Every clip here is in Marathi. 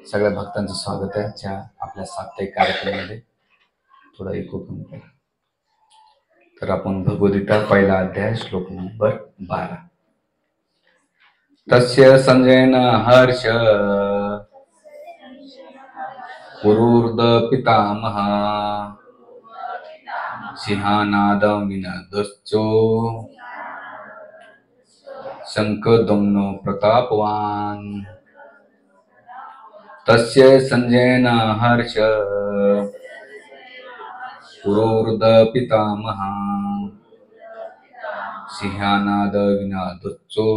सगळ्या भक्तांचं स्वागत आहे ज्या आपल्या साप्ताहिक कार्यक्रमामध्ये. थोडा एक कमी करा. तर आपण भगवद्गीता पहिला अध्याय श्लोक नंबर 12. तस्य संजयन हर्ष पुरुर्द पितामह सिंहानाद विनदश्चो शंखदम्नो प्रतापवान. तस्य संजयन हर्ष पुरोर्द पितामह सिंहानाद विनादच्चो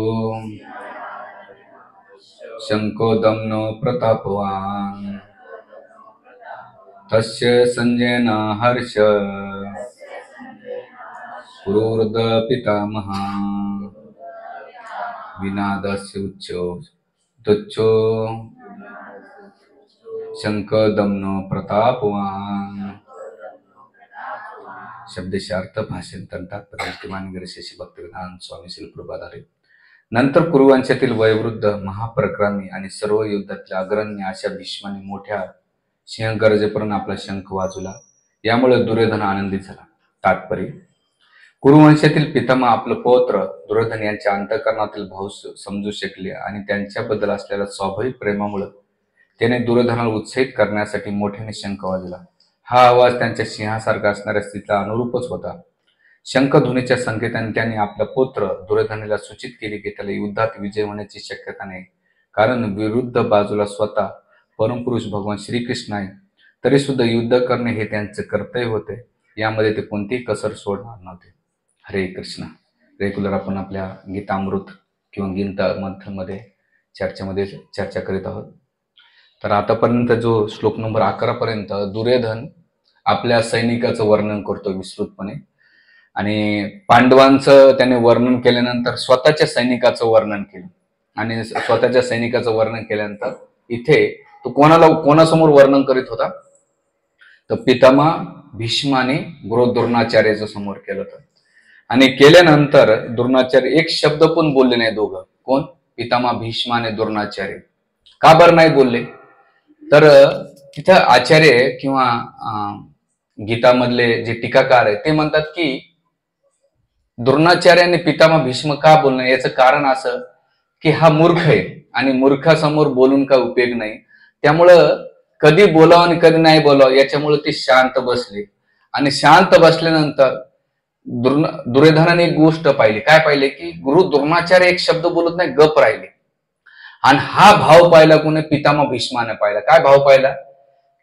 शंखदम्नो प्रतापवान. तस्य संजयन हर्ष पुरोर्द पितामह विनादस्य उच्चो शंखदम्नो प्रतापवान. शब्दशार्थ भाषांतर तात्पर्य मानगरी शेषी भक्तिवेदांत स्वामी श्री प्रभुपाद. नंतर कुरुवंशातील वयोवृद्ध महापराक्रमी आणि सर्व युद्धातल्या अग्रण्य अशा भीष्माने मोठ्या सिंहगर्जेपर्यंत आपला शंख वाजवला. यामुळे दुर्योधन आनंदित झाला. तात्पर्य: कुरुवंशातील पितामह आपलं पौत्र दुर्योधन यांच्या अंतःकरणातील भाव समजू शकले आणि त्यांच्याबद्दल असलेल्या स्वाभाविक प्रेमामुळे त्याने दुर्योधनाला उत्साहित करण्यासाठी मोठ्याने शंख वाजवला. हा आवाज त्यांच्या सिंहासारखा असणाऱ्या स्थितीला अनुरूपच होता. शंखध्वनीच्या संकेताने त्यांनी आपला पुत्र दुर्योधनाला सूचित केले की त्याला युद्धात विजय होण्याची शक्यता नाही, कारण विरुद्ध बाजूला स्वतः परमपुरुष भगवान श्रीकृष्ण आहे. तरी सुद्धा युद्ध करणे हे त्यांचे कर्तव्य होते. यामध्ये ते कोणतीही कसर सोडणार नव्हते. हरे कृष्ण. रेग्युलर आपण आपल्या गीतामृत किंवा गीता मध्ये चर्चेमध्ये चर्चा करीत आहोत. तर आतापर्यंत जो श्लोक नंबर 11 पर्यंत दुर्योधन आपल्या सैनिकाचं वर्णन करतो विस्तृतपणे, आणि पांडवांचं त्याने वर्णन केल्यानंतर स्वतःच्या सैनिकाचं वर्णन केलं, आणि स्वतःच्या सैनिकाचं वर्णन केल्यानंतर इथे तो कोणासमोर वर्णन करीत होता, तर पितामह भीष्माने गुरु द्रोणाचार्याच्या समोर केलं होतं. आणि केल्यानंतर द्रोणाचार्य एक शब्द पण बोलले नाही. दोघं कोण? पितामह भीष्म आणि द्रोणाचार्य. का बरं नाही बोलले? तर तिथं आचार्य किंवा गीतामधले जे टीकाकार आहे ते म्हणतात की द्रोणाचार्याने पितामह भीष्म का बोलणं, याचं कारण असं की हा मूर्ख आहे आणि मूर्खासमोर बोलून काय उपयोग नाही. त्यामुळं कधी बोलावं आणि कधी नाही बोलावं याच्यामुळे ते शांत बसले. आणि शांत बसल्यानंतर दुर्योधनाने एक गोष्ट पाहिली. काय पाहिले? की गुरु द्रोणाचार्य एक शब्द बोलत नाही, गप राहिले. आणि हा भाव पाहिला कोणी? पितामह भीष्माने पाहिला. काय भाव पाहिला?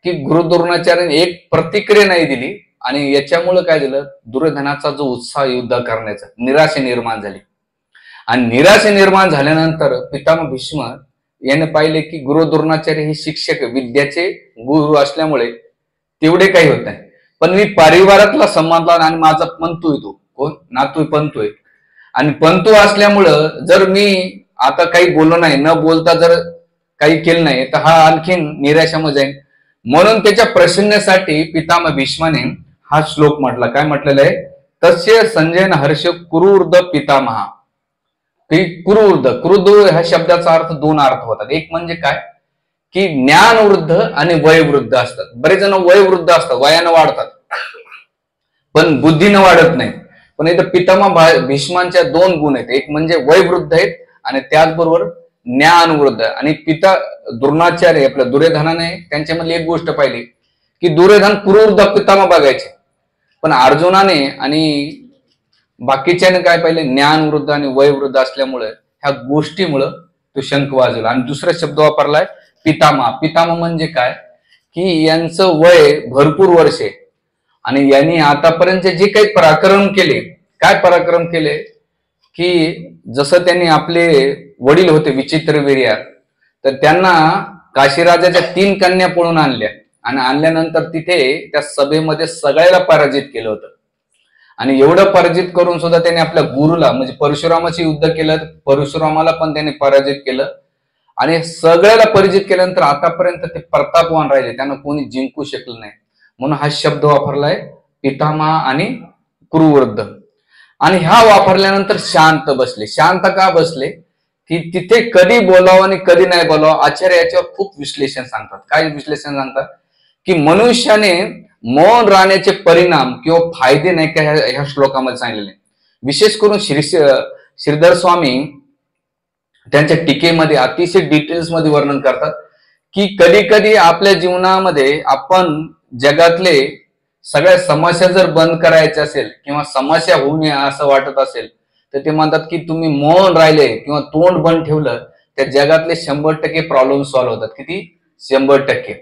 की गुरु द्रोणाचार्याने एक प्रतिक्रिया नाही दिली, आणि याच्यामुळे काय झालं? दुर्योधनाचा जो उत्साह युद्ध करण्याचा निराशा निर्माण झाली. आणि निराशा निर्माण झाल्यानंतर पितामह भीष्म याने पाहिले की गुरु द्रोणाचार्य हे शिक्षक विद्याचे गुरु असल्यामुळे तेवढे काही होत नाही, पण मी परिवारातला संबंध आणि माझा पंतू येतो, कोण? नातू पंतू आहे. आणि पंतू असल्यामुळं जर मी आता काही बोललो नाही, न बोलता जर काही केलं नाही, तर हा आणखीन निराशामध्ये जाईल. म्हणून त्याच्या प्रसन्नतेसाठी पितामह भीष्माने हा श्लोक म्हटला. काय म्हटलेलं आहे? तस्य संजयन हर्ष कुरुर्द पितामह. कुरुर्द ह्या शब्दाचा अर्थ दोन अर्थ होतात. एक म्हणजे काय की ज्ञानवृद्ध आणि वयवृद्ध असतात. बरेच जण वयवृद्ध असतात, वयानं वाढतात पण बुद्धीनं वाढत नाही. पण इथं पितामह भीष्मांच्या दोन गुण आहेत. एक म्हणजे वयवृद्ध आहेत आणि त्याचबरोबर ज्ञानवृद्ध. आणि पिता द्रोणाचार्य आपल्या दुर्योधनाने त्यांच्यामधली एक गोष्ट पाहिली की दुर्योधन कुरुर्ध पितामह बघायचे, पण अर्जुनाने आणि बाकीच्याने काय पाहिले? ज्ञानवृद्ध आणि वयवृद्ध असल्यामुळे ह्या गोष्टीमुळं तो शंख वाजवला. आणि दुसरा शब्द वापरलाय पितामह. पितामह म्हणजे काय की यांचं वय भरपूर वर्षे, आणि यांनी आतापर्यंत जे काही पराक्रम केले, काय पराक्रम केले की जसं त्यांनी आपले वडील होते विचित्रवीर्य, तर त्यांना काशीराजाच्या 3 कन्या पळून आणल्या, आणि आणल्यानंतर तिथे त्या सभेमध्ये सगळ्याला पराजित केलं होतं. आणि एवढं पराजित करून सुद्धा त्यांनी आपल्या गुरुला म्हणजे परशुरामाचे युद्ध केलं, परशुरामाला पण त्यांनी पराजित केलं, आणि सगळ्याला पराजित केल्यानंतर आतापर्यंत ते प्रतापवान राहिले, त्यांना कोणी जिंकू शकलं नाही. म्हणून हा शब्द वापरलाय पितामह आणि कुरुवृद्ध. आणि ह्या वापरल्यानंतर शांत बसले. शांत का बसले? की तिथे कधी बोलावं आणि कधी नाही बोलावं. आचार्य याच्यावर खूप विश्लेषण सांगतात. काय विश्लेषण सांगतात की मनुष्याने मौन राहण्याचे परिणाम किंवा फायदे नाही का ह्या श्लोकामध्ये सांगितलेले. विशेष करून श्रीधर स्वामी त्यांच्या टीकेमध्ये अतिशय डिटेल्स मध्ये वर्णन करतात की कधी कधी आपल्या जीवनामध्ये आपण जगातले सगळ्या समस्या जर बंद करायच्या असेल किंवा समस्या होऊ नये असं वाटत असेल तर ते म्हणतात की तुम्ही मौन राहिले किंवा तोंड बंद ठेवलं त्या जगातले 100% प्रॉब्लेम सॉल्व्ह होतात. किती? 100%.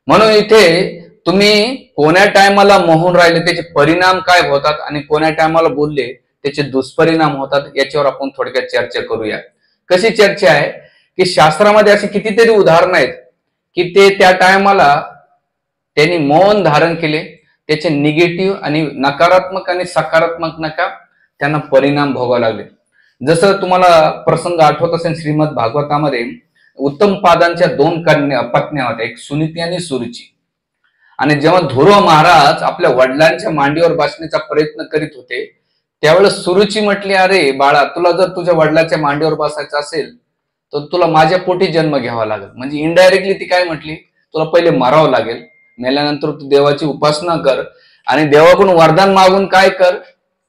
म्हणून इथे तुम्ही कोण्या टायमाला मौन राहिले त्याचे परिणाम काय होतात आणि कोण्या टायमाला बोलले त्याचे दुष्परिणाम होतात याच्यावर आपण थोडक्यात चर्चा करूया. कशी चर्चा आहे की शास्त्रामध्ये अशी कितीतरी उदाहरणं आहेत की ते त्या टायमाला त्यांनी मौन धारण केले, त्याचे निगेटिव्ह आणि नकारात्मक आणि सकारात्मक नका त्यांना परिणाम भोगावे लागले. जसं तुम्हाला प्रसंग आठवत असेल श्रीमद भागवतामध्ये उत्तम पादांच्या 2 पत्न्या होत्या, एक सुनीती आणि सुरुची. आणि जेव्हा ध्रुव महाराज आपल्या वडिलांच्या मांडीवर बसण्याचा प्रयत्न करीत होते त्यावेळेस सुरुची म्हटली, अरे बाळा, तुला जर तुझ्या वडिलांच्या मांडीवर बसायचं असेल तर तुला माझ्या पोटी जन्म घ्यावा लागेल. म्हणजे इनडायरेक्टली ती काय म्हटली, तुला पहिले मरावं लागेल, मेल्यानंतर तू देवाची उपासना कर आणि देवाकडून वरदान मागून काय कर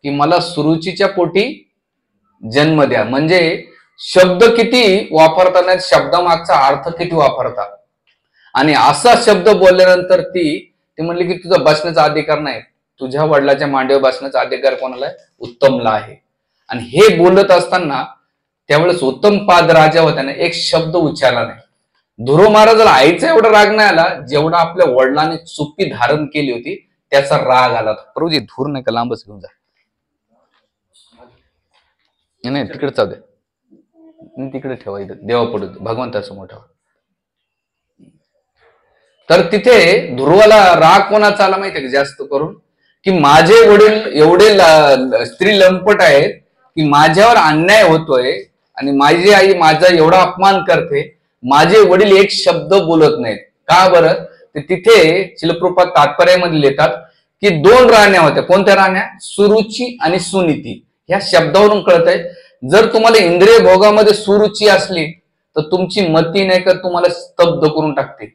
की मला सुरुचीच्या पोटी जन्म द्या. म्हणजे शब्द किती वापरताना शब्दामागचा अर्थ किती वापरतात. आणि असा शब्द बोलल्यानंतर ती म्हणली की तुझा बसण्याचा अधिकार नाही, तुझ्या वडिलाच्या मांडीवर बसण्याचा अधिकार कोणाला आहे? उत्तमला आहे. आणि हे बोलत असताना त्यावेळेस उत्तम पाद राजा होत्याने एक शब्द उच्चारला नाही. ध्रुव महाराजाला आईचा एवढा राग नाही आला जेवढा आपल्या वडिलांनी चुप्पी धारण केली होती त्याचा राग आला. प्रभूजी धूर नाही का, लांबच घेऊन जा. नाही तिकडे जाऊ दे, तिकडे ठेवा, इथं देवा पडू भगवंतासमोर ठेवा. तर तिथे ध्रुवाला राग कोणाचा आला माहितीये का जास्त करून, की माझे वडील एवढे स्त्री लंपट आहेत की माझ्यावर अन्याय होतोय आणि माझी आई माझा एवढा अपमान करते, माझे वडील एक शब्द बोलत नाहीत. का बरं? ते तिथे शिलप्रूपात तात्पर्यामध्ये लिहितात की 2 राण्या होत्या. कोणत्या राण्या? सुरुची आणि सुनीती. ह्या शब्दावरून कळत आहे जर तुम्हाला इंद्रिय भोगामध्ये सुरुची असली तर तुमची मती नाही का तुम्हाला स्तब्ध करून टाकते.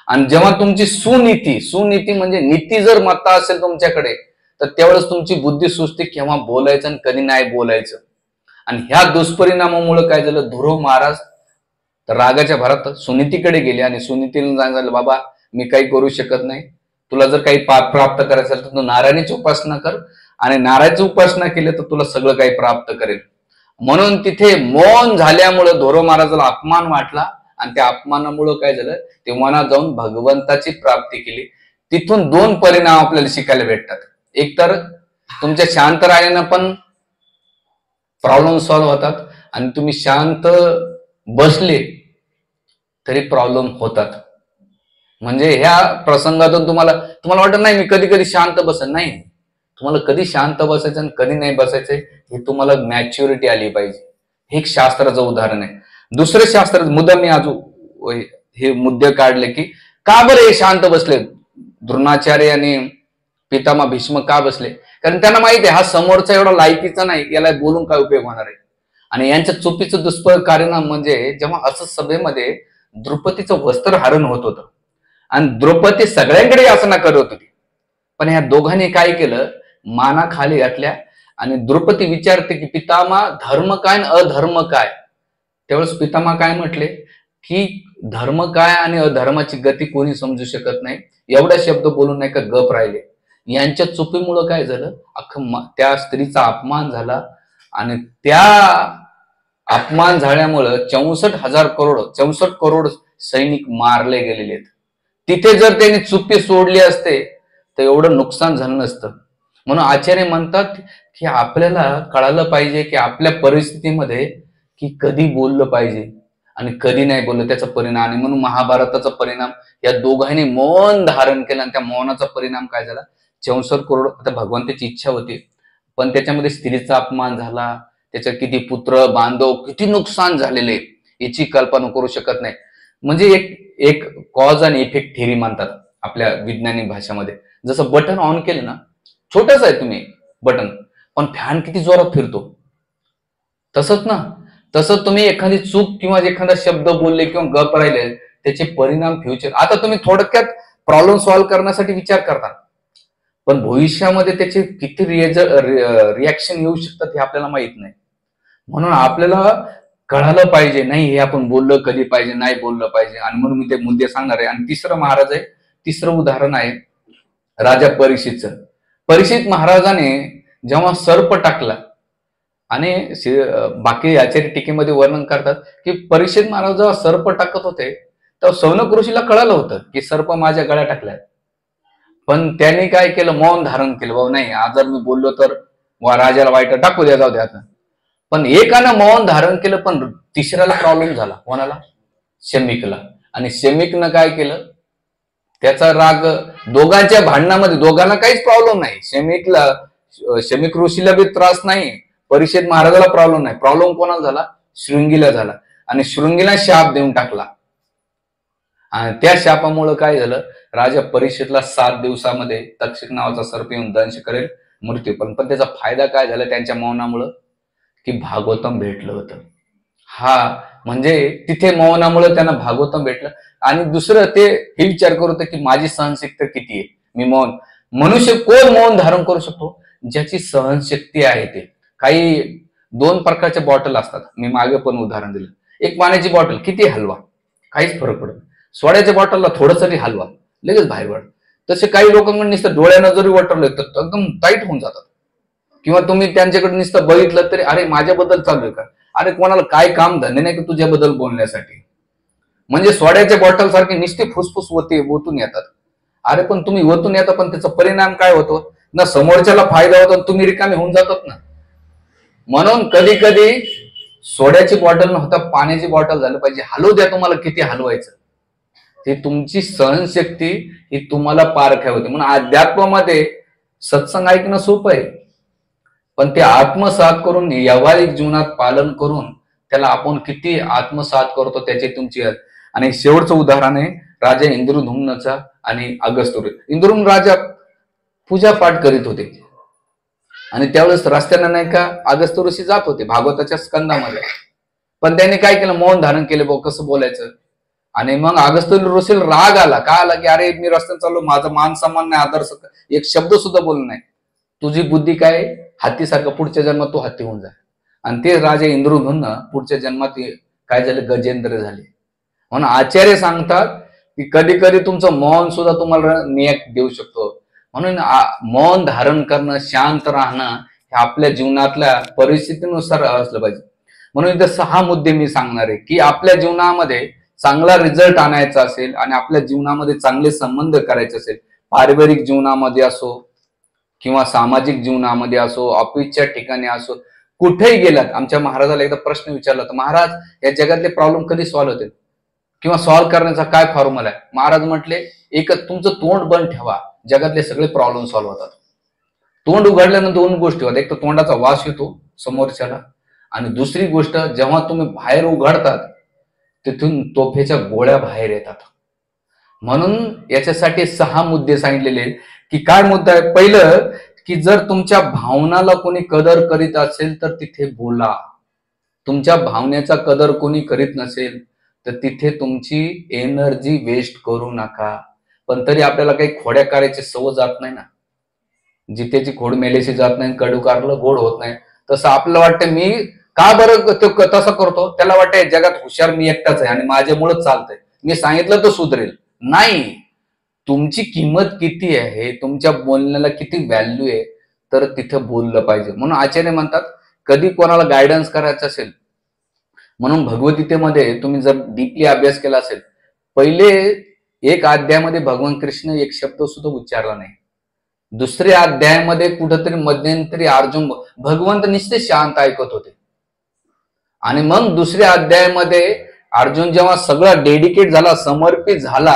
आणि जेव्हा तुमची सुनीती म्हणजे नीती जर मत्ता असेल तुमच्याकडे तर त्यावेळेस तुमची बुद्धी सुचते केव्हा बोलायचं आणि कधी नाही बोलायचं. आणि ह्या दुष्परिणामामुळे काय झालं, ध्रुव महाराज रागाच्या भरात सुनीतीकडे गेले आणि सुनीतीने सांगितलं, बाबा मी काही करू शकत नाही, तुला जर काही प्राप्त करायचं असेल तर तू नारायणाची उपासना कर आणि नारायणाची उपासना केली तर तुला सगळं काही प्राप्त करेल. म्हणून तिथे मौन झाल्यामुळे ध्रुव महाराजाला अपमान वाटला आणि त्या अपमानामुळे काय झालं, ते मनात जाऊन भगवंताची प्राप्ती केली. तिथून 2 परिणाम आपल्याला शिकायला भेटतात. एक तर तुमच्या शांत राहण्यानं पण प्रॉब्लेम सॉल्व्ह होतात आणि तुम्ही शांत बसले तरी प्रॉब्लेम होतात. म्हणजे ह्या प्रसंगातून तुम्हाला वाटत नाही मी कधी कधी शांत बसेन, नाही, तुम्हाला कधी शांत बसायचं आणि कधी नाही बसायचंय हे तुम्हाला मॅच्युरिटी आली पाहिजे. हे एक शास्त्राचं उदाहरण आहे. दुसरं शास्त्र मुद्दा मी अजून हे मुद्दे काढले की का बरं हे शांत बसले, द्रोणाचार्य आणि पितामह भीष्म का बसले? कारण त्यांना माहिती आहे हा समोरचा एवढा लायकीचा नाही, याला बोलून काय उपयोग होणार आहे. आणि यांच्या चुकीचं दुष्परिणाम म्हणजे जेव्हा असं सभेमध्ये द्रौपदीचं वस्त्रहरण होत होतं आणि द्रौपदी सगळ्यांकडे याचना करत होती, पण ह्या दोघांनी काय केलं, माना खाली घातल्या आणि द्रौपदी विचारते की पितामह धर्म काय आणि अधर्म काय? त्यावेळेस पितामह काय म्हटले की धर्म काय आणि अधर्माची गती कोणी समजू शकत नाही, एवढा शब्द बोलून नाही का गप राहिले. यांच्या चुकीमुळं काय झालं, त्या स्त्रीचा अपमान झाला आणि त्या अपमान झाल्यामुळं 64 करोड सैनिक मारले गेलेले आहेत. तिथे जर त्यांनी चुप्पी सोडली असते तर एवढं नुकसान झालं नसतं. म्हणून आचार्य म्हणतात की आपल्याला कळालं पाहिजे की आपल्या परिस्थितीमध्ये की कधी बोललं पाहिजे आणि कधी नाही बोललं त्याचा परिणाम. आणि म्हणून महाभारताचा परिणाम या दोघांनी मौन धारण केलं आणि त्या मौनाचा परिणाम काय झाला, 64 करोड. आता भगवंताची इच्छा होती पण त्याच्यामध्ये स्त्रीचा अपमान झाला, त्याच्या किती पुत्र बांधव किती नुकसान झालेले याची कल्पना करू शकत नाही. म्हणजे एक कॉज आणि इफेक्ट थेरी म्हणतात आपल्या वैज्ञानिक भाषेमध्ये. जसं बटन ऑन केलं ना, छोटच आहे तुम्ही बटन, पण फॅन किती जोरात फिरतो, तसंच ना तसं तुम्ही एखादी चूक किंवा एखादा शब्द बोलले किंवा गप राहिले त्याचे परिणाम फ्युचर, आता तुम्ही थोडक्यात प्रॉब्लेम सॉल्व्ह करण्यासाठी विचार करता, पण भविष्यामध्ये त्याचे किती रिॲक्शन येऊ शकतात हे आपल्याला माहित नाही. म्हणून आपल्याला कळालं पाहिजे, नाही हे आपण बोललं कधी पाहिजे, नाही बोललं पाहिजे. आणि म्हणून मी ते मुद्दे सांगणार आहे. आणि तिसरं महाराज आहे, तिसरं उदाहरण आहे राजा परीक्षितचं. परीक्षित महाराजाने जेव्हा सर्प टाकला, आणि बाकी आचार्य टीकेमध्ये वर्णन करतात की परीक्षित महाराज जेव्हा सर्प टाकत होते तेव्हा सौनक ऋषीला कळालं होतं की सर्प माझ्या गळ्या टाकलाय, पण त्यांनी काय केलं, मौन धारण केलं. भाऊ नाही, आज जर मी बोललो तर राजाला वाईट, टाकू द्या, जाऊ द्या आता. पण एकानं मौन धारण केलं, पण तिसऱ्याला प्रॉब्लेम झाला. कोणाला? शमिकला. आणि शमिकनं काय केलं, त्याचा राग दोघांच्या भांडणामध्ये, दोघांना काहीच प्रॉब्लेम नाही. शमिक ऋषीला बी त्रास नाही, परीक्षित महाराजाला प्रॉब्लेम नाही. प्रॉब्लेम कोणाला झाला? शृंगीला झाला. आणि शृंगीला शाप देऊन टाकला. आणि त्या शापामुळे काय झालं, राजा परीक्षितला 7 दिवसामध्ये तक्षक नावाचा सर्प येऊन दंश करेल, मृत्यू. पण त्याचा फायदा काय झाला त्यांच्या मौनामुळं, की भागवतम भेटलं होतं. हा म्हणजे तिथे मौनामुळे त्यांना भागवतम भेटलं. आणि दुसरं ते हे विचार करत होते की माझी सहनशक्ती किती आहे, मी मौन. मनुष्य कोण मौन धारण करू शकतो? ज्याची सहनशक्ती आहे ते. काही 2 प्रकारच्या बॉटल असतात, मी मागे पण उदाहरण दिलं. एक पाण्याची बॉटल, किती हलवा काहीच फरक पडत, सोड्याच्या बॉटलला थोडंसरी हलवा लगेच बाहेर पड. तसे काही लोकांकडे नुसतं डोळ्यानं जरी वाटरलं तर एकदम टाईट होऊन जातात. किंवा तुम्ही त्यांच्याकडे नुसतं बघितलं तरी अरे माझ्याबद्दल चालू आहे का, अरे कोणाला काय काम धंदे नाही की तुझ्याबद्दल बोलण्यासाठी. म्हणजे सोड्याच्या बॉटल सारखे नुसते फुसफुस ओतून येतात. अरे पण तुम्ही ओतून येता, पण त्याचा परिणाम काय होतो ना, समोरच्याला फायदा होतो, तुम्ही रिकामे होऊन जातात ना. म्हणून कधी कधी सोड्याची बॉटल न होता पाण्याची बॉटल झालं पाहिजे. हलवू द्या, तुम्हाला किती हलवायचं ते, तुमची सहनशक्ती ही तुम्हाला पारख्या होते. म्हणून अध्यात्मामध्ये सत्संग ऐकणं सोपं आहे, पण ते आत्मसात करून व्यावहारिक जीवनात पालन करून त्याला आपण किती आत्मसात करतो त्याची तुमची. आणि शेवटचं उदाहरण आहे राजा इंद्रधुम्नचा आणि अगस्त्य. इंद्रधुम्न राजा पूजा पाठ करीत होते, आणि त्यावेळेस रस्त्यानं नाही का अगस्त्य ऋषी जात होते भागवताच्या स्कंदामध्ये. पण त्यांनी काय केलं, मौन धारण केलं, भाऊ कसं बोलायचं. आणि मग अगस्त्य ऋषीला राग आला. का आला, की अरे मी रस्त्यात चाललो, माझा मान सन्मान नाही, आदर, एक शब्द सुद्धा बोलला नाही. तुझी बुद्धी काय, हत्तीसारखं, पुढच्या जन्मात तू हत्ती होऊन जा. आणि ते राजा इंद्रधुम्न पुढच्या जन्मात काय झाले, गजेंद्र झाले. म्हणून आचार्य सांगतात की कधी कधी तुमचं मौन सुद्धा तुम्हाला नियक देऊ शकतो. म्हणून मौन धारण करणं, शांत राहणं हे आपल्या जीवनातल्या परिस्थितीनुसार असलं पाहिजे. म्हणून इथे 6 मुद्दे मी सांगणार आहे की आपल्या जीवनामध्ये चांगला रिझल्ट आणायचा असेल आणि आपल्या जीवनामध्ये चांगले संबंध करायचे असेल, पारिवारिक जीवनामध्ये असो किंवा सामाजिक जीवनामध्ये असो, ऑफिसच्या ठिकाणी असो, कुठेही गेलात. आमच्या महाराजाला एकदा प्रश्न विचारला तर, महाराज या जगातले प्रॉब्लेम कधी सॉल्व्ह होतील किंवा सॉल्व्ह करण्याचा काय फॉर्म्युला आहे? महाराज म्हटले, एकच, तुमचं तोंड बंद ठेवा, जगातले सगळे प्रॉब्लेम सॉल्व्ह होतात. तोंड उघडल्यानंतर 2 गोष्टी होतात, एक तर तोंडाचा वास येतो समोरच्याला, आणि दुसरी गोष्ट जेव्हा तुम्ही बाहेर उघडतात तिथून तोफेच्या गोळ्या बाहेर येतात. म्हणून याच्यासाठी 6 मुद्दे सांगितलेले आहेत. की काय मुद्दा आहे? पहिलं, की जर तुमच्या भावनाला कोणी कदर करीत असेल तर तिथे बोला. तुमच्या भावनेचा कदर कोणी करीत नसेल तर तिथे तुमची एनर्जी वेस्ट करू नका. पण तरी आपल्याला काही खोड्या करायची सवय जात नाही ना. जितेची खोड मेलेशी जात नाही, कडू कारलं गोड होत नाही. तसं आपल्याला वाटतं मी का बरं तो तसं करतो, त्याला वाटतं जगात हुशार मी एकटाच आहे आणि माझ्यामुळेच चालतंय, मी सांगितलं तर सुधरेल. नाही, तुमची किंमत किती आहे, तुमच्या बोलण्याला किती व्हॅल्यू आहे, तर तिथं बोललं पाहिजे. म्हणून आचार्य म्हणतात कधी कोणाला गायडन्स करायचं असेल, म्हणून भगवद्गीतेमध्ये तुम्ही जर डीपली अभ्यास केला असेल, पहिले 1 अध्यायामध्ये भगवान कृष्ण एक शब्द सुद्धा उच्चारला नाही. दुसऱ्या अध्यायामध्ये कुठंतरी मध्यंतरी अर्जुन, भगवंत निश्चित शांत ऐकत होते. आणि मग दुसऱ्या अध्यायामध्ये अर्जुन जेव्हा सगळा डेडिकेट झाला, समर्पित झाला,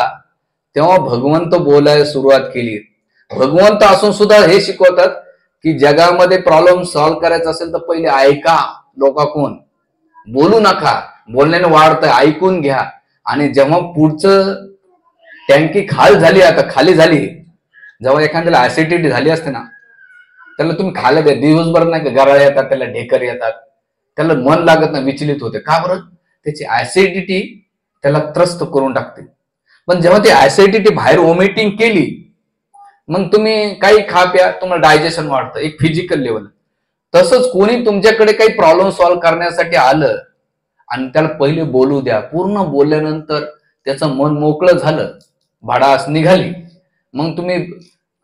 तेव्हा भगवंत बोलायला सुरुवात केली. भगवंत असून सुद्धा हे शिकवतात की जगामध्ये प्रॉब्लेम सॉल्व्ह करायचा असेल तर पहिले ऐका, लोकांकडून बोलू नका. बोलण्याने वाढतंय, ऐकून घ्या. आणि जेव्हा पुढचं टँकी खाली झाली, जेव्हा एखाद्याला ऍसिडिटी झाली असते ना, त्याला तुम्ही खायला द्या. दिवसभर नाही का गराळ येतात, त्याला ढेकर येतात, त्याला मन लागत नाही, विचलित होते. का बरं? त्याची ऍसिडिटी त्याला त्रस्त करून टाकते. पण जेव्हा ती ऍसिडिटी बाहेर वॉमिटिंग केली, मग तुम्ही काही खा प्या, तुम्हाला डायजेशन वाढतं, एक फिजिकल लेवल. तसंच कोणी तुमच्याकडे काही प्रॉब्लेम सॉल्व्ह करण्यासाठी आलं आणि त्याला पहिले बोलू द्या. पूर्ण बोलल्यानंतर त्याचं मन मोकळं झालं, भाडास निघाली, मग तुम्ही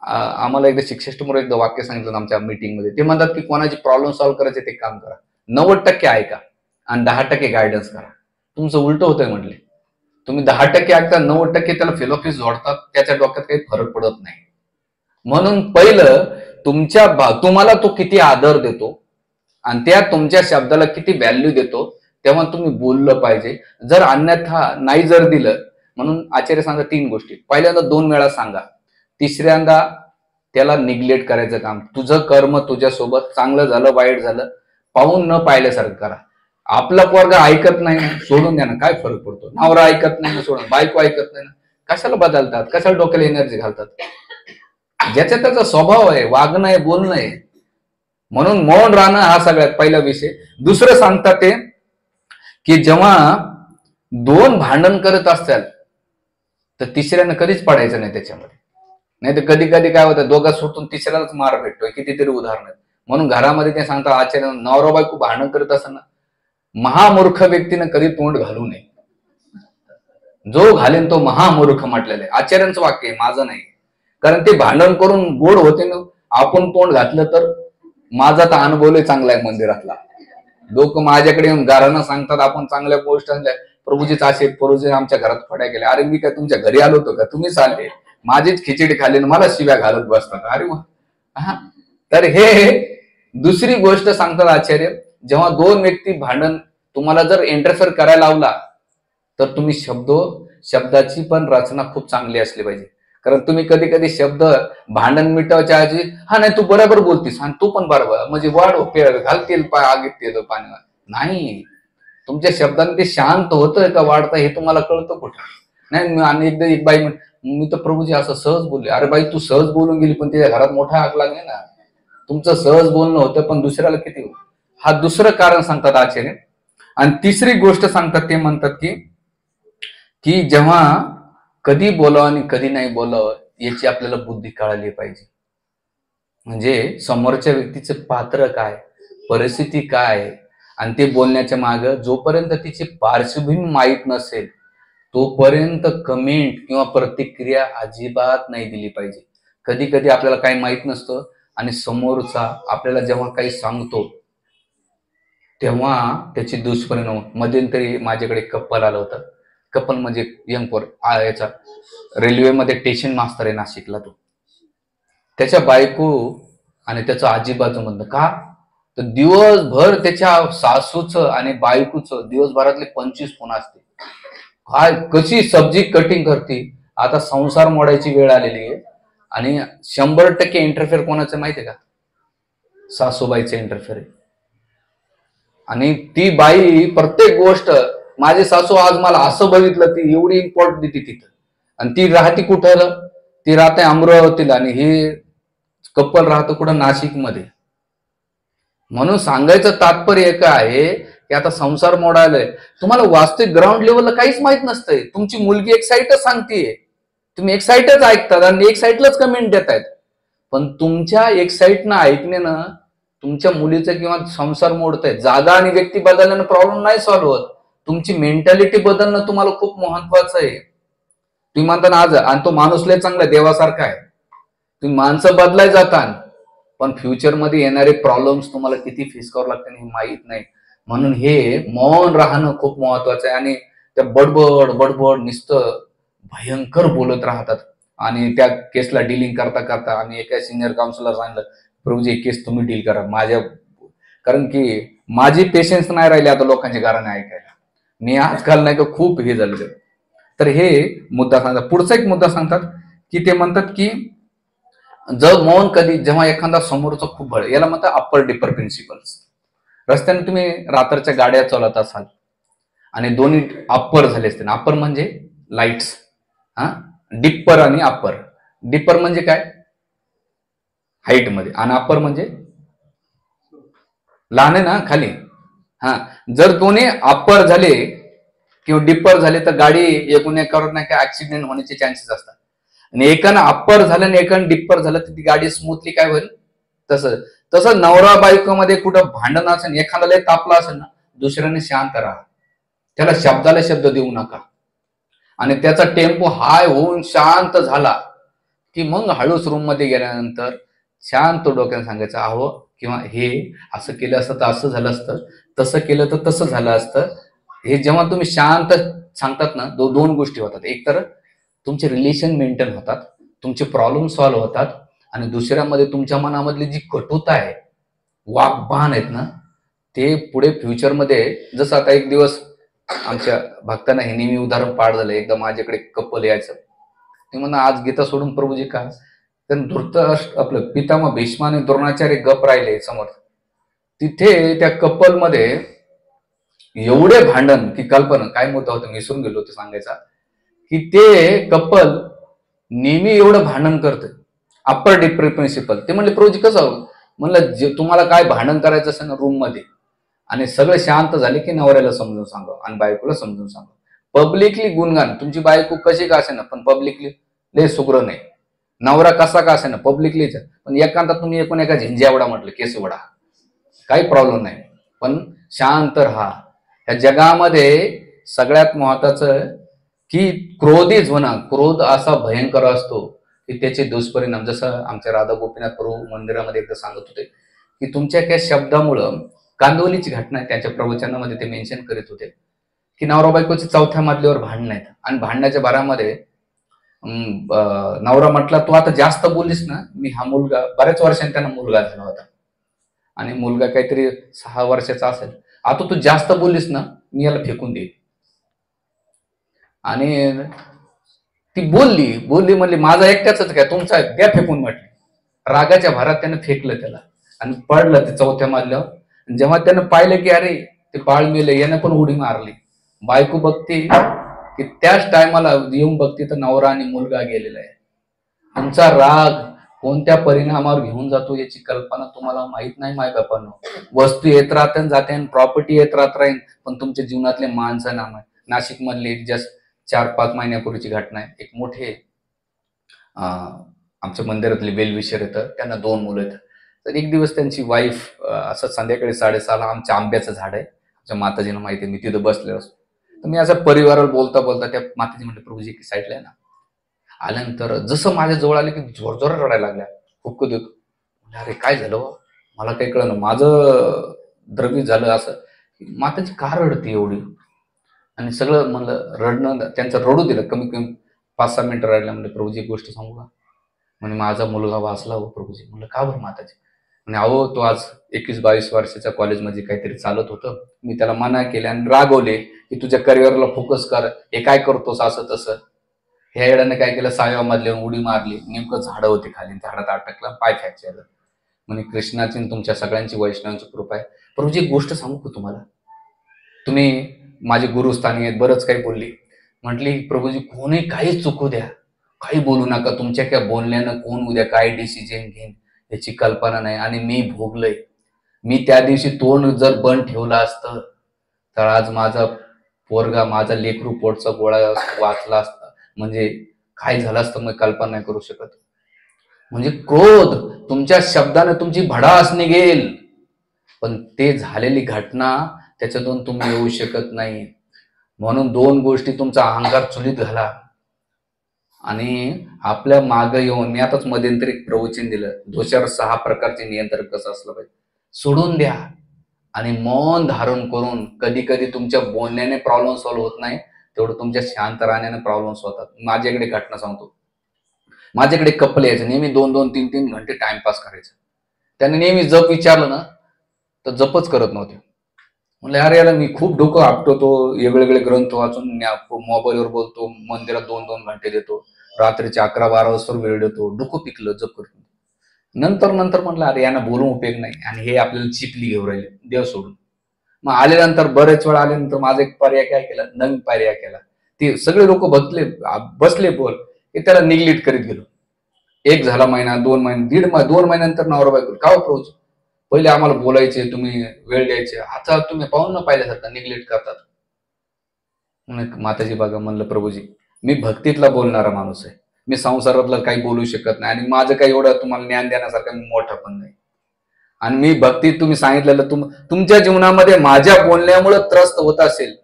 आम्हाला एकदा शिक्षेष्टमोर एकदा वाक्य सांगितलं आमच्या मीटिंगमध्ये. ते म्हणतात की कोणाची प्रॉब्लेम सॉल्व्ह करायचे ते काम करा, 90% ऐका आणि 10% गायडन्स करा. तुमचं उलट होतंय म्हटले. तुम्ही 10% ऐकता, 90% त्याला फिलॉसॉफी जोडतात, त्याच्या डोक्यात काही फरक पडत नाही. म्हणून पहिलं तुम्हाला तो किती आदर देतो आणि त्या तुमच्या शब्दाला किती व्हॅल्यू देतो, तेव्हा तुम्ही बोललं पाहिजे. जर अन्यथा नाही जर दिलं, म्हणून आचार्य सांगा 3 गोष्टी. पहिल्यांदा 2 वेळा सांगा, तिसऱ्यांदा त्याला निग्लेक्ट करायचं काम. तुझं कर्म तुझ्यासोबत चांगलं झालं वाईट झालं पाहून न पाहिल्यासारखं करा. आपला पोरगा ऐकत नाही ना, सोडून द्या ना, काय फरक पडतो? नवरा ऐकत नाही ना, सोडून. बायको ऐकत नाही ना, कशाला बदलतात? कशाला डोक्याला एनर्जी घालतात? ज्याचा त्याचा स्वभाव आहे, वागणं आहे, बोलणं आहे. म्हणून मौन राहणं हा सगळ्यात पहिला विषय. दुसरं सांगतात ते की जेव्हा 2 भांडण करत असतात तर तिसऱ्यानं कधीच पडायचं नाही त्याच्यामध्ये. नाही तर कधी कधी काय होतं, दोघा सुटून तिसऱ्यालाच मार भेटतोय. कितीतरी उदाहरण आहेत. म्हणून घरामध्ये ते सांगतात आचार्य, नवरा बायको भांडण करत असताना महामूर्ख व्यक्तीनं कधी तोंड घालू नये. जो घालेन तो महामूर्ख म्हटलेलं आहे. आचार्यांचं वाक्य आहे, माझं नाही. कारण ते भांडण करून गोड होते ना, आपण तोंड घातलं तर. माझा तर अनुभव चांगला आहे मंदिरातला. लोक माझ्याकडे येऊन गारानं सांगतात आपण चांगल्या गोष्ट प्रभूजीच असे, प्रभूजी आमच्या घरात फड्या गेल्या. अरे मी काय तुमच्या घरी आलो होतो का? तुम्हीच आले, माझीच खिचडी खाल्ली, मला शिव्या घालत बसतात. अरे हा. तर हे दुसरी गोष्ट सांगतात आचार्य, जेव्हा 2 व्यक्ती भांडण तुम्हाला जर इंटरफेअर करायला लावला तर तुम्ही शब्दाची पण रचना खूप चांगली असली पाहिजे. कारण तुम्ही कधी कधी शब्द भांडण मिटवायच्या ऐवजी हा नाही तू बरोबर बोलतीस आणि तू पण बरोबर, म्हणजे वाढ घालतील आगीत तेल पाणी नाही. तुमच्या शब्दाने ते शांत होतंय का वाढतं हे तुम्हाला कळतं कुठं? नाही. आणि एकदा एक बाई मी तर प्रभूजी असं सहज बोलले. अरे बाई तू सहज बोलून गेली, पण तिच्या घरात मोठा आग लागले ना. तुमचं सहज बोलणं होतं पण दुसऱ्याला किती. हा दुसरं कारण सांगतात आचार्य. आणि तिसरी गोष्ट सांगतात, ते म्हणतात की जेव्हा कधी बोलावं आणि कधी नाही बोलावं याची आपल्याला बुद्धी कळाली पाहिजे. म्हणजे समोरच्या व्यक्तीचे पात्र काय, परिस्थिती काय, आणि ते बोलण्याच्या मागे जोपर्यंत तिची पार्श्वभूमी माहीत नसेल तोपर्यंत कमेंट किंवा प्रतिक्रिया अजिबात नाही दिली पाहिजे. कधी कधी आपल्याला काही माहीत नसतं आणि समोरचा आपल्याला जेव्हा काही सांगतो तेव्हा त्याची दुष्परिणाम. मध्यंतरी माझ्याकडे कपल आलं होतं. कपल म्हणजे यंग पोर, याचा रेल्वेमध्ये स्टेशन मास्तर आहे नाशिकला. तो त्याच्या बायको आणि त्याचं आजीबाचं म्हणतं का, तर दिवसभर त्याच्या सासूचं आणि बायकोचं दिवसभरातले 25 फोन असते. काय कशी सब्जी कटिंग करते. आता संसार मोडायची वेळ आलेली आहे आणि 100% इंटरफेअर कोणाचं माहितीये का? सासूबाईचं इंटरफेअर आहे. आणि ती बाई प्रत्येक गोष्ट, माझी सासू आज मला असं बघितलं, ती एवढी इम्पॉर्टंट देते तिथं. आणि ती राहते कुठं? ती राहते अमरावतीला आणि हे कपल राहतं कुठं? नाशिकमध्ये. म्हणून सांगायचं तात्पर्य काय आहे की आता संसार मोडायलाय. तुम्हाला वास्तविक ग्राउंड लेवलला काहीच माहित नसतंय. तुमची मुलगी एक साईडच सांगतेय, तुम्ही एक साईडच ऐकतात आणि एक साईडलाच कमेंट देतायत. पण तुमच्या एक साईडनं ऐकण्यानं तुमच्या मुलीचं किंवा संसार मोडताय. जागा आणि व्यक्ती बदलण्यानं प्रॉब्लेम नाही सॉल्व्ह होत. तुमची मेंटॅलिटी बदलणं तुम्हाला खूप महत्वाचं आहे. तुम्ही म्हणता ना आज, आणि तो माणूस लय चांगला देवासारखा आहे. तुम्ही माणसं बदलाय जाता पण फ्युचरमध्ये येणारे प्रॉब्लेम्स तुम्हाला किती फेस करावं लागतं हे माहीत नाही. म्हणून हे मौन राहणं खूप महत्वाचं आहे. आणि त्या बडबड नुसतं भयंकर बोलत राहतात. आणि त्या केसला डीलिंग करता करता आम्ही एका सिनियर काउन्सिलर सांगितलं, प्रभूजी केस तुम्ही डील करा माझ्या, कारण की माझी पेशन्स नाही राहिली आता लोकांची गाणं ऐकायला. मी आजकाल नाही का खूप हे झालं. तर हे मुद्दा सांगतात. पुढचा एक मुद्दा सांगतात की ते म्हणतात की जर मौन कधी, जेव्हा एखादा समोरचा खूप बळ, याला म्हणतात अप्पर डिपर प्रिन्सिपल्स. रस्त्याने तुम्ही रात्रीच्या गाड्या चालवत असाल आणि दोन्ही अप्पर झाले असते. अप्पर म्हणजे लाईट्स, डिप्पर आणि अप्पर. डिप्पर म्हणजे काय? हाईट मध्ये, आणि अप्पर म्हणजे लहान आहे ना खाली. हा, जर दोन्ही अप्पर झाले किंवा डिप्पर झाले तर गाडी एकूण एकावर नाही का ऍक्सिडेंट होण्याचे चान्सेस असतात. आणि एकानं अप्पर झालं आणि एकानं डिप्पर झालं तर ती गाडी स्मूथली काय होईल. तसं तसं नवरा बायको मध्ये कुठं भांडण असेल, एखादा लय तापला असेल ना, दुसऱ्याने शांत राहा, त्याला शब्दाला शब्द देऊ नका. आणि त्याचा टेम्पो हाय होऊन शांत झाला की मग हळूच रूम मध्ये गेल्यानंतर शांत डोक्याने सांगायचं, अहो किंवा हे असं केलं असतं तर असं झालं असतं, तसं केलं तर तसं झालं असतं. हे जेव्हा तुम्ही शांत सांगतात ना, दोन गोष्टी होतात. एक तर तुमचे रिलेशन मेंटेन होतात, तुमचे प्रॉब्लेम सॉल्व्ह होतात, आणि दुसऱ्यामध्ये तुमच्या मनामधली जी कटुता आहे, वाग्बाण आहेत ना, ते पुढे फ्युचरमध्ये, जसं आता एक दिवस आमच्या भक्तांना हे नेहमी उदाहरण पाठ झालं. एकदा माझ्याकडे कपल यायचं, ते म्हणा आज गीता सोडून प्रभूजी का, तर धृतराष्ट्र आपलं पितामह भीष्म आणि द्रोणाचार्य गप राहिले समोर. तिथे त्या कपल मध्ये एवढे भांडण की कल्पना काय मुद्दा होता विसरून गेलो होतो सांगायचा, की ते कपल नेहमी एवढं भांडण करते. अप्पर डिप्पर प्रिन्सिपल ते म्हणले, प्रभूजी कसं म्हणलं, जे तुम्हाला काय भांडण करायचं असेल ना रूम मध्ये, आणि सगळे शांत झाले की नवऱ्याला समजून सांगा आणि बायकोला समजून सांगा. पब्लिकली गुणगान, तुमची बायको कशी का असे ना पण पब्लिकली लय सुग्र नाही, नवरा कसा का असे ना पब्लिकलीच, पण एकांतात तुम्ही एकूण एका झिंज्यावडा म्हटलं केसवडा, काही प्रॉब्लेम नाही, पण शांत राहा. या जगामध्ये सगळ्यात महत्वाचं की क्रोधीच म्हणा, क्रोध असा भयंकर असतो की त्याचे दुष्परिणाम, जसं आमच्या राधा गोपीनाथ प्रभू मंदिरामध्ये एकदा सांगत होते की तुमच्या त्या शब्दामुळं, कांदवलीची घटना आहे त्यांच्या प्रवचनामध्ये ते मेन्शन करीत होते की नवरा बायकोचे चौथ्या मजल्यावर भांडण आहेत, आणि भांडण्याच्या भरामध्ये नवरा म्हटला, तू आता जास्त बोललीस ना, मी हा मुलगा, बऱ्याच वर्षांनी त्यांना मुलगा झाला होता आणि मुलगा काहीतरी 6 वर्षाचा असेल, आता तू जास्त बोललीस ना, मी याला फेकून देईल. आणि ती बोलली म्हणली, माझा एकट्याच काय, तुमचा द्या फेकून म्हटली. रागाच्या भरात त्यानं फेकलं त्याला आणि पडलं ते चौथ्या मजल्यावर. जेव्हा त्यानं पाहिलं की अरे ते बाळ मेलं, यानं पण उडी मारली. बायको बघते की त्याच टायमाला येऊन बघते तर नवरा आणि मुलगा गेलेला आहे. तुमचा राग कोणत्या परिणामावर घेऊन जातो याची कल्पना तुम्हाला माहित नाही माय बापांनो. वस्तू येत राहते जाते आणि प्रॉपर्टी येत राहत राहील, पण तुमच्या जीवनातले माणसं नाम आहे. नाशिक मधली जस्ट 4-5 महिन्यापूर्वीची घटना आहे. एक मोठे आमच्या मंदिरातले वेलविशर येतं, त्यांना 2 मुलं आहेत. तर एक दिवस त्यांची वाईफ असं संध्याकाळी 6:30ला, आमच्या आंब्याचं झाड आहे, आमच्या माताजीला माहिती आहे, मी तिथं बसलेलो असतो. तर मी असं परिवारावर बोलता बोलता त्या माताजी म्हणले, प्रभूजी की साईडला आहे ना. आल्यानंतर जसं माझ्या जवळ आले की जोर रडायला लागल्या, हुक्क देतो. अरे काय झालं, मला काही कळलं, माझं द्रव्य झालं असं. माताजी का रडते एवढी, आणि सगळं म्हणलं रडणं, त्यांचं रडू दिलं. कमी कमी 5-6 मिनिटं रडल्या. म्हणजे प्रभूजी एक गोष्ट सांगू का, म्हणजे माझा मुलगा वाचला हो प्रभूजी. म्हणलं का बरं माताजी, म्हणजे अहो तो आज 21-22 वर्षाच्या कॉलेजमध्ये काहीतरी चालत होतं, मी त्याला मना केले आणि रागवले की तुझ्या करिअरला फोकस कर, हे काय करतोस असं तसं. ह्या येड्याने काय केलं, 6व्या मजल्यावर उडी मारली, नेमकं झाडं होती खाली, झाडात अटकला, पाय फ्रॅक्चर झालं. म्हणजे कृष्णाची तुमच्या सगळ्यांची वैष्णवांची कृपा आहे. प्रभूजी एक गोष्ट सांगू का तुम्हाला, तुम्ही माझे गुरुस्थानी आहेत, बरंच काही बोलली. म्हटली, प्रभूजी कोणी काही चुकू द्या, काही बोलू नका, तुमच्या काय बोलण्यानं कोण उद्या काय डिसिजन घेईन याची कल्पना नाही, आणि मी भोगलंय. मी त्या दिवशी तोंड जर बंद ठेवलं असतं तर आज माझा पोरगा, माझा लेकरू पोटचा गोळा वाचला असता. म्हणजे काय झालं असतं मग कल्पना नाही करू शकत. म्हणजे क्रोध, तुमच्या शब्दाने तुमची भडास निघेल, पण ते झालेली घटना त्याच्यातून तुम्ही येऊ शकत नाही. म्हणून 2 गोष्टी, तुमचा अहंकार चुलीत घाला आणि आपल्या मागे येऊन, मी आताच मध्यंतरी प्रवचन दिलं, दोषावर 6 प्रकारचे नियंत्रण कसं असलं पाहिजे, सोडून द्या. आणि मौन धारण करून, कधी कधी तुमच्या बोलण्याने प्रॉब्लेम सॉल्व्ह होत नाही, तेवढं तुमच्या शांत राहण्याने प्रॉब्लेम्स होतात. माझ्याकडे घटना सांगतो. माझ्याकडे कपल यायचं, नेहमी 2-2, 3-3 घंटे टाइमपास करायचं. त्याने नेहमी जप विचारलं ना तर जपच करत नव्हते. म्हणलं अरे याला मी खूप डोकं आपटवतो, वेगवेगळे ग्रंथ वाचून मोबाईलवर बोलतो, मंदिरात 2-2 घंटे देतो, रात्रीचे 11-12 वाजता वेळ देतो, डोकं पिकलं जप करतो. नंतर म्हणलं अरे यांना बोलून उपयोग नाही, आणि हे आपल्याला चिपली घेऊन राहिले देव सोडून. मग आल्यानंतर बरेच वेळ आल्यानंतर माझा एक पर्याय काय केला, नवीन पर्याय केला. ते सगळे लोक बसले बोल, की त्याला निग्लेक्ट करीत गेलो. 1 झाला महिना, 2 महिने, 2 महिन्यानंतर नवरा बायको, का प्रभूजी पहिले आम्हाला बोलायचे, तुम्ही वेळ द्यायचे, आता तुम्ही पाहून न पाहिल्यासारखं निग्लेक्ट करतात. माताजी बघा, म्हणलं प्रभूजी मी भक्तीतला बोलणारा माणूस आहे, मी संसारातलं काही बोलू शकत नाही आणि माझं काही एवढं तुम्हाला ज्ञान देण्यासारखं मी मोठा पण नाही. आणि मी भक्तीत तुम्ही सांगितलेलं तुमच्या जीवनामध्ये माझ्या बोलण्यामुळे त्रस्त होत असेल,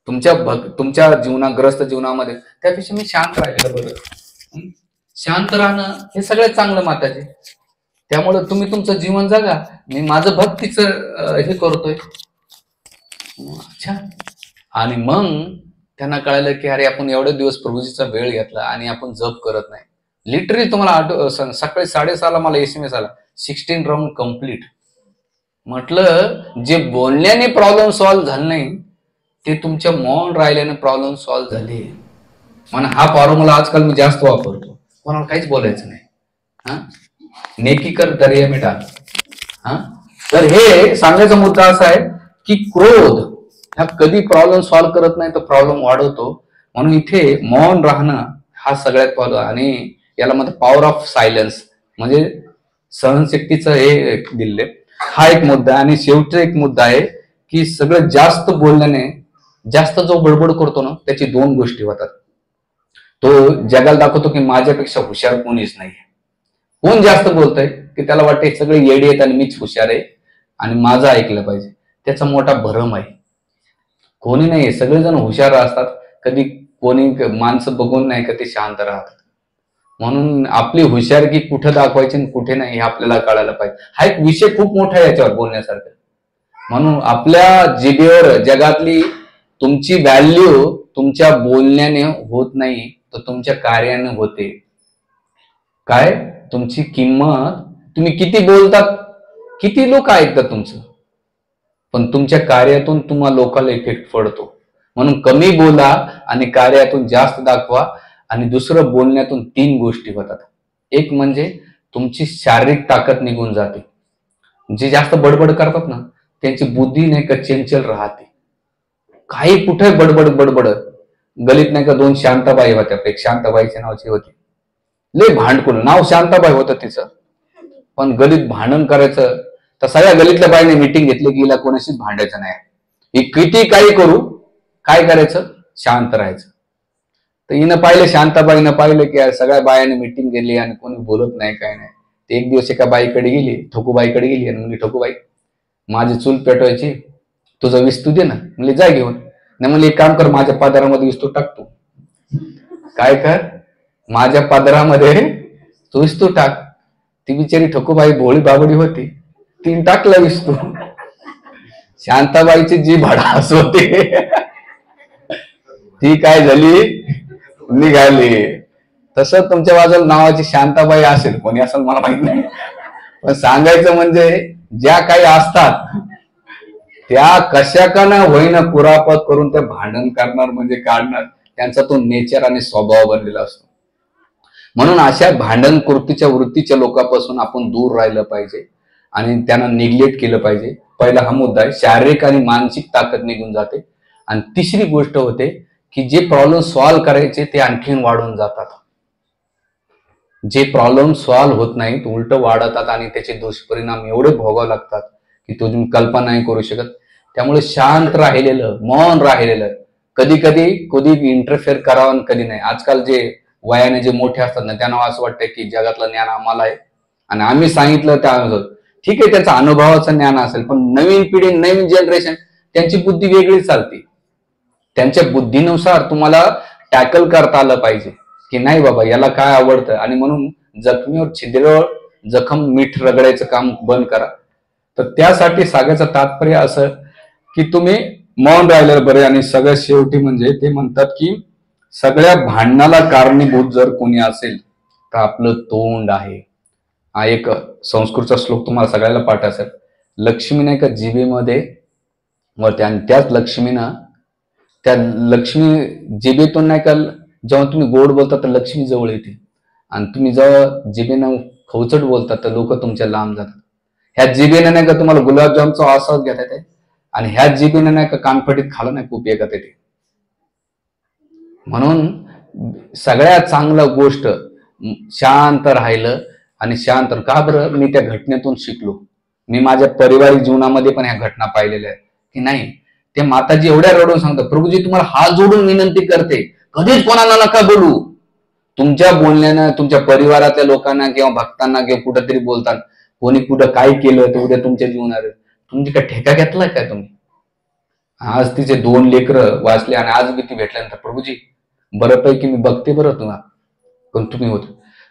तुमच्या ग्रस्त जीवनामध्ये, त्यापेक्षा मी शांत राहिलेलं बरं. शांत राहणं हे सगळ्यात चांगलं माताजी. त्यामुळे तुम्ही तुमचं जीवन जगा, मी माझं भक्तीचं हे करतोय. अच्छा. आणि मग त्यांना कळालं की अरे आपण एवढे दिवस प्रभूजीचा वेळ घेतला आणि आपण जप करत नाही. लिटरली तुम्हाला सकाळी 6:30 मला SMS आला, 16 राऊंड कम्प्लीट. म्हटलं जे बोलण्याने प्रॉब्लेम सॉल्व्ह झाले नाही ते तुमच्या मौन राहिल्याने प्रॉब्लेम सॉल्व्ह झाले. म्हणून हा फॉर्म्युला आजकाल मी जास्त वापरतो. कोणाला काहीच बोलायचं नाही. हा, नेकी कर दर्या में डाल. हा, तर हे सांगायचा मुद्दा असा आहे की क्रोध हा कधी प्रॉब्लेम सॉल्व्ह करत नाही, तर प्रॉब्लेम वाढवतो. म्हणून इथे मौन राहणं हा सगळ्यात पहिला. आणि याला म्हणतात पॉवर ऑफ सायलन्स, म्हणजे सहनशक्तीचं हे दिले. हा एक मुद्दा. आणि शेवटचा एक मुद्दा आहे की सगळं जास्त बोलल्याने, जास्त जो बडबड करतो ना, त्याची दोन गोष्टी होतात. तो जगाला दाखवतो की माझ्यापेक्षा हुशार कोणीच नाही. कोण जास्त बोलतंय की त्याला वाटते सगळे येडे आहेत आणि मीच हुशार आहे आणि माझं ऐकलं पाहिजे. त्याचा मोठा भ्रम आहे. कोणी नाही, सगळेजण हुशार असतात. कधी कोणी माणसं बघून नाही का ते शांत राहतात. म्हणून आपली हुशारकी कुठे दाखवायची आणि कुठे नाही हे आपल्याला कळायला पाहिजे. हा एक विषय खूप मोठा आहे याच्यावर बोलण्यासारखा. म्हणून आपल्या जिभेवर जगातली तुमची व्हॅल्यू तुमच्या बोलण्याने होत नाही, तर तुमच्या कार्याने होते. काय तुमची किंमत, तुम्ही किती बोलतात, किती लोक ऐकतात तुमचं, पण तुमच्या कार्यातून तुम्हाला लोकांना इफेक्ट पडतो. म्हणून कमी बोला आणि कार्यातून जास्त दाखवा. आणि दुसरं, बोलण्यातून 3 गोष्टी होतात. एक म्हणजे तुमची शारीरिक ताकद निघून जाते. जे जास्त बडबड करतात ना त्यांची बुद्धी नाही का चंचल राहते. काही कुठे बडबड बडबड. गलीत नाही का 2 शांताबाई होत्या, एक शांताबाईच्या नावाची होती, लय भांडकुल, नाव शांताबाई होतं तिचं, पण गलीत भांडण करायचं तर सगळ्या गलीतल्या बाईने मिटिंग घेतली की हिला कोणाशीच भांडायचं नाही. ही किती काही करू, काय करायचं, शांत राहायचं. तर हिनं पाहिलं, शांताबाईनं पाहिलं की सगळ्या बायाने मिटिंग घेतली आणि कोणी बोलत नाही, काय नाही. ते एक दिवस एका बाईकडे गेली, ठोकूबाईकडे गेली आणि म्हणली, ठोकूबाई माझी चूल पेटवायची, तुझं विस्तू दे ना. म्हणली जा घेऊन. नाही म्हणली, एक काम कर, माझ्या पदरामध्ये विस्तू टाकतो. काय कर, माझ्या पदरामध्ये तू विस्तू टाक. ती बिचारी ठोकूबाई भोळी बाबडी होती, तीन टाकला विस्तू. शांताबाईची जी भडास होती ती काय झाली, निघाली. तसं तुमच्या बाजूला नावाची शांताबाई असेल, कोणी असेल मला माहित नाही, पण सांगायचं म्हणजे ज्या काही असतात त्या कशा का ना होईना कुरापत करून ते भांडण करणार, म्हणजे काढणार. त्यांचा तो नेचर आणि स्वभाव बनलेला असतो. म्हणून अशा भांडण वृत्तीच्या लोकांपासून आपण दूर राहिलं पाहिजे आणि त्यांना निग्लेक्ट केलं पाहिजे. पहिला हा मुद्दा आहे. शारीरिक आणि मानसिक ताकद निघून जाते. आणि तिसरी गोष्ट होते की जे प्रॉब्लेम सॉल्व्ह करायचे ते आणखीन वाढून जातात. जे प्रॉब्लेम सॉल्व्ह होत नाहीत उलट वाढतात आणि त्याचे दुष्परिणाम एवढे भोगावे लागतात की तो तुम्ही कल्पना नाही करू शकत. त्यामुळे शांत राहिलेलं, मौन राहिलेलं, कधी कधी इंटरफेअर करावं आणि कधी नाही. आजकाल जे वयाने जे मोठे असतात ना, त्यांना असं वाटतं की जगातलं ज्ञान आम्हाला आहे आणि आम्ही सांगितलं त्या ठीक आहे, त्याचं अनुभवाचं ज्ञान असेल, पण नवीन पिढी, नवीन जनरेशन, त्यांची बुद्धी वेगळी चालते. त्यांच्या बुद्धीनुसार तुम्हाला टॅकल करता आलं पाहिजे की नाही बाबा याला काय आवडतं. आणि म्हणून जखमीवर छिद्र जखम मीठ रगडायचं काम बंद करा. तर त्यासाठी सांगायचं तात्पर्य असं की तुम्ही मौन राहिलेलं बरे. आणि सगळ्यात शेवटी म्हणजे ते म्हणतात की सगळ्या भांडणाला कारणीभूत जर कोणी असेल तर आपलं तोंड आहे. हा एक संस्कृतचा श्लोक तुम्हाला सगळ्याला पाठ असेल. लक्ष्मी नाही का जिभेमध्ये वरते आणि त्याच लक्ष्मीनं, त्या लक्ष्मी जिभेतून नाही का, जेव्हा तुम्ही गोड बोलता तर लक्ष्मी जवळ येते आणि तुम्ही जेव्हा जिभेनं खवचट बोलतात तर लोक तुमच्या लांब जातात. ह्या जिभेनं नाही का तुम्हाला गुलाबजामचा आस्वाद घेता येते आणि ह्या जिभेनं नाही का कानफटीत खालं नाही खूप एकत येते. म्हणून सगळ्यात चांगलं गोष्ट शांत राहिलं. आणि शांत का बरं, मी त्या घटनेतून शिकलो. मी माझ्या पारिवारिक जीवनामध्ये पण ह्या घटना पाहिलेल्या आहेत की नाही. ते माताजी एवढ्या रडून सांगतात, प्रभूजी तुम्हाला हात जोडून विनंती करते, कधीच कोणाला नका बोलू. तुमच्या बोलण्यानं तुमच्या परिवारातल्या लोकांना किंवा भक्तांना किंवा कुठेतरी बोलतात, कोणी कुठं काय केलं तर उद्या तुमच्या जीवनात तुमची काय ठेका घेतलाय काय तुम्ही. आज तिचे 2 लेकरं वाचले आणि आज मी ती भेटल्यानंतर प्रभूजी बऱ्यापैकी मी बघते बरं तुम्हाला, पण तुम्ही होत.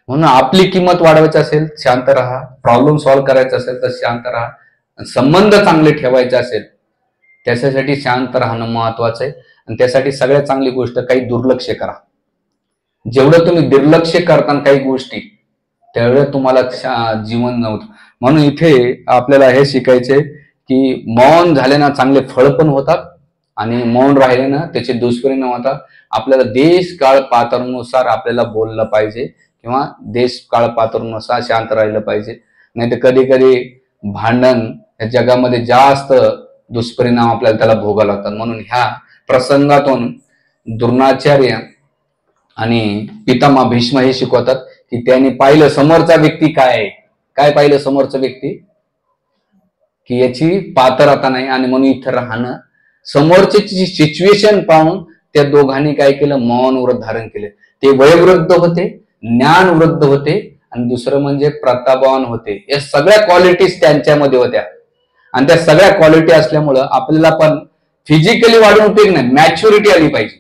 म्हणून आपली किंमत वाढवायची असेल शांत राहा, प्रॉब्लेम सॉल्व्ह करायचा असेल तर शांत राहा, संबंध चांगले ठेवायचे असेल त्याच्यासाठी शांत राहणं महत्वाचं आहे. आणि त्यासाठी सगळ्यात चांगली गोष्ट काही दुर्लक्ष करा. जेवढं तुम्ही दुर्लक्ष करता काही गोष्टी तेवढं तुम्हाला जीवन नव्हतं. म्हणून इथे आपल्याला हे शिकायचंय की मौन झाल्यानं चांगले फळ पण होतात आणि मौन राहिल्यानं त्याचे दुष्परिणाम होतात. आपल्याला देश काळ पात्रानुसार आपल्याला बोललं पाहिजे किंवा देश काळ पात्रानुसार शांत राहिलं पाहिजे. नाही तर कधी कधी भांडण या जगामध्ये जास्त दुष्परिणाम आपल्याला त्याला भोगावे लागतात. म्हणून ह्या प्रसंगातून द्रोणाचार्य आणि पितामह भीष्म हे शिकवतात की त्यांनी पाहिलं समोरचा व्यक्ती काय आहे. काय पाहिलं समोरचा व्यक्ती की याची पात्रता नाही आणि म्हणून इथं राहणं. समोरची सिच्युएशन पाहून त्या दोघांनी काय केलं, मौन व्रत धारण केले. ते वयोवृद्ध होते, ज्ञान वृद्ध होते आणि दुसरं म्हणजे प्रतापवान होते. या सगळ्या क्वालिटीज त्यांच्यामध्ये होत्या आणि त्या सगळ्या क्वालिटी असल्यामुळं आपल्याला पण फिजिकली वाढून उपयोग नाही, मॅच्युरिटी आली पाहिजे.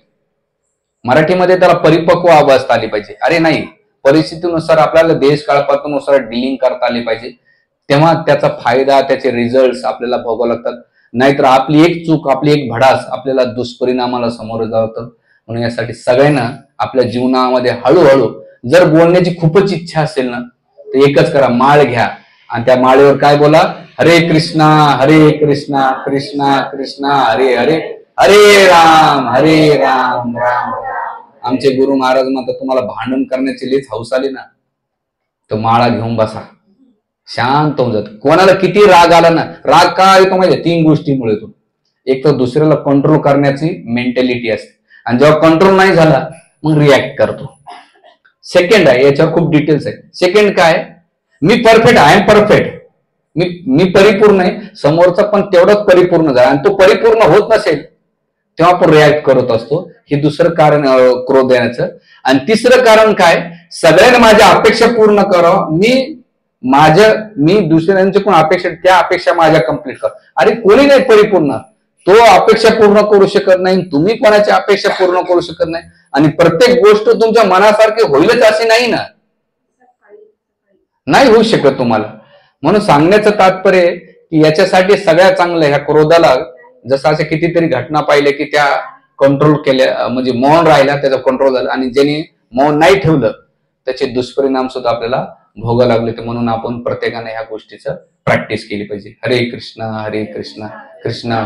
मराठीमध्ये त्याला परिपक्व अवस्था आली पाहिजे. अरे नाही, परिस्थितीनुसार आपल्याला देश काळपात्रानुसार डिलिंग करता आली पाहिजे. तेव्हा त्याचा फायदा त्याचे रिझल्ट आपल्याला भोगावे लागतात. नाहीतर आपली एक चूक आपली एक भडास आपल्याला दुष्परिणामाला सामोरं जावतं. म्हणून यासाठी सगळ्यांना आपल्या जीवनामध्ये हळूहळू जर बोलण्याची खूपच इच्छा असेल ना तर एकच करा, माळ घ्या आणि त्या माळेवर काय बोला, हरे कृष्णा कृष्णा कृष्णा हरे हरे, हरे राम राम राम. आमचे गुरु महाराज म्हणतात तुम्हाला भांडण करण्याची लेच हौस आली ना तर माळा घेऊन बसा, शांत होऊन जात. कोणाला किती राग आला ना, राग का येतो माहिती 3 गोष्टीमुळे येतो. एक तर दुसऱ्याला कंट्रोल करण्याची मेंटॅलिटी असते आणि जेव्हा कंट्रोल नाही झाला मग रिॲक्ट करतो. सेकंड आहे, याच्यावर खूप डिटेल्स आहे. सेकंड काय, मी परफेक्ट, आय एम परफेक्ट, मी परिपूर्ण आहे, समोरचा पण तेवढंच परिपूर्ण झाला आणि तो परिपूर्ण होत नसेल तेव्हा आपण रिॲक्ट करत असतो. हे दुसरं कारण क्रोध येण्याचं. आणि तिसरं कारण काय, सगळ्यांना माझ्या अपेक्षा पूर्ण करावं, मी दुसऱ्यांच्या कोण अपेक्षा त्या अपेक्षा माझ्या कम्प्लीट कर. अरे कोणी नाही परिपूर्ण, तो अपेक्षा पूर्ण करू शकत नाही, तुम्ही कोणाची अपेक्षा पूर्ण करू शकत नाही आणि प्रत्येक गोष्ट तुमच्या मनासारखी होईलच असे नाही ना, नाही होऊ शकत तुम्हाला. म्हणून सांगण्याचं तात्पर्य की याच्यासाठी सगळ्यात चांगलं ह्या क्रोधाला, जसं अशा कितीतरी घटना पाहिल्या की त्या कंट्रोल केल्या, म्हणजे मौन राहिला त्याचा कंट्रोल झाला आणि ज्यांनी मौन नाही ठेवलं त्याचे दुष्परिणाम सुद्धा आपल्याला भोगा लागले. तर म्हणून आपण प्रत्येकाने ह्या गोष्टीचं प्रॅक्टिस केली पाहिजे. हरे कृष्णा कृष्णा